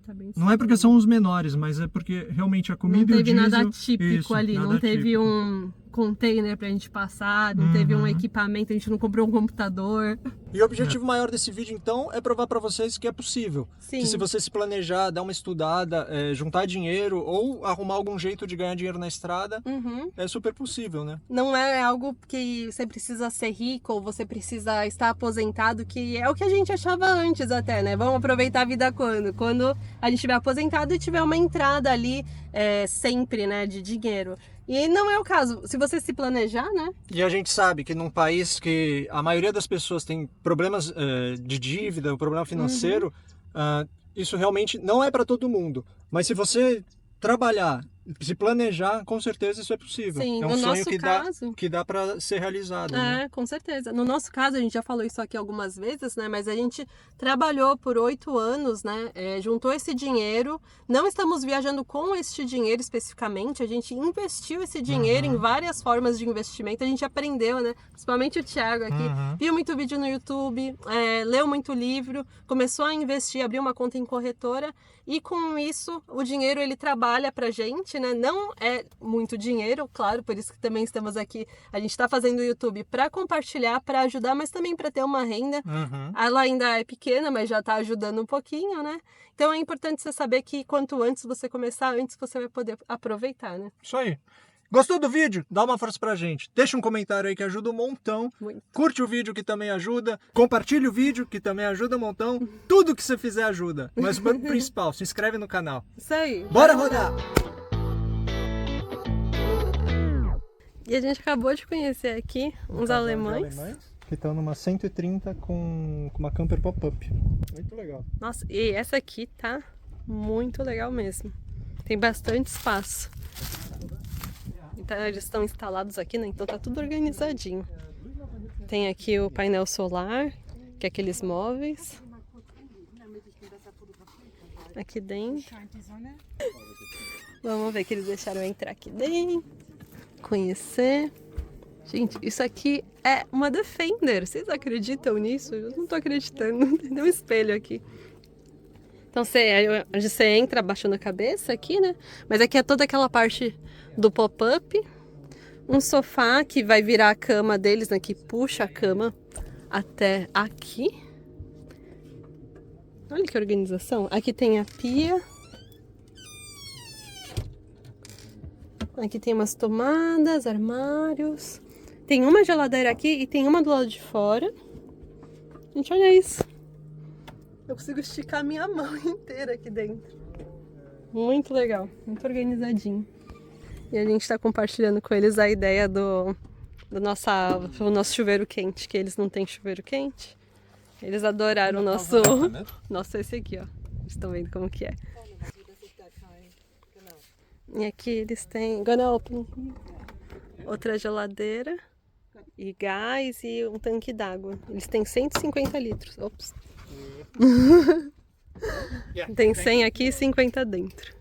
Tá bem Não é porque são os menores, mas é porque realmente a comida não e o teve diesel... nada típico ali, nada não teve típico. um container pra gente passar, não teve um equipamento, a gente não comprou um computador. E o objetivo maior desse vídeo, então, é provar para vocês que é possível. Sim. Que se você se planejar, dar uma estudada, juntar dinheiro ou arrumar algum jeito de ganhar dinheiro na estrada, é super possível, né? Não é algo que você precisa ser rico ou você precisa estar aposentado, que é o que a gente achava antes até, né? Vamos aproveitar a vida quando? Quando a gente estiver aposentado e tiver uma entrada ali sempre, né, de dinheiro. E não é o caso. Se você se planejar, né? E a gente sabe que num país que a maioria das pessoas tem problemas de dívida, um problema financeiro, isso realmente não é para todo mundo. Mas se você trabalhar, se planejar, com certeza isso é possível. Sim, é um no sonho nosso que caso... dá para ser realizado. Né? Com certeza. No nosso caso, a gente já falou isso aqui algumas vezes, né? Mas a gente trabalhou por 8 anos, né? Juntou esse dinheiro. Não estamos viajando com este dinheiro especificamente. A gente investiu esse dinheiro em várias formas de investimento. A gente aprendeu, né? Principalmente o Thiago aqui. Viu muito vídeo no YouTube, leu muito livro, começou a investir, abriu uma conta em corretora. E com isso, o dinheiro ele trabalha pra gente, né? Não é muito dinheiro, claro, por isso que também estamos aqui. A gente está fazendo o YouTube para compartilhar, para ajudar, mas também para ter uma renda. Ela ainda é pequena, mas já está ajudando um pouquinho, né? Então é importante você saber que quanto antes você começar, antes você vai poder aproveitar, né? Isso aí. Gostou do vídeo? Dá uma força pra gente. Deixa um comentário aí que ajuda um montão. Muito. Curte o vídeo que também ajuda. Compartilha o vídeo que também ajuda um montão. Tudo que você fizer ajuda. Mas o principal, se inscreve no canal. Isso aí. Bora rodar! E a gente acabou de conhecer aqui uns alemães. Que estão numa 130 com uma camper pop-up. Muito legal. Nossa, e essa aqui tá muito legal mesmo. Tem bastante espaço. Então, eles estão instalados aqui, né? Então tá tudo organizadinho. Tem aqui o painel solar, que é aqueles móveis. Aqui dentro. Vamos ver que eles deixaram eu entrar aqui dentro. Conhecer. Gente, isso aqui é uma Defender. Vocês acreditam nisso? Eu não tô acreditando. Tem um espelho aqui. Então você entra abaixando a cabeça aqui, né? Mas aqui é toda aquela parte do pop-up. Um sofá que vai virar a cama deles, né? Que puxa a cama até aqui. Olha que organização. Aqui tem a pia. Aqui tem umas tomadas, armários. Tem uma geladeira aqui e tem uma do lado de fora. Gente, olha isso. Eu consigo esticar minha mão inteira aqui dentro. Muito legal, muito organizadinho. E a gente tá compartilhando com eles a ideia do nosso chuveiro quente, que eles não têm chuveiro quente. Eles adoraram o nosso esse aqui, ó. Vocês estão vendo como que é. E aqui eles têm outra geladeira e gás e um tanque d'água. Eles têm 150 litros. Ops. Tem 100 aqui e 50 dentro.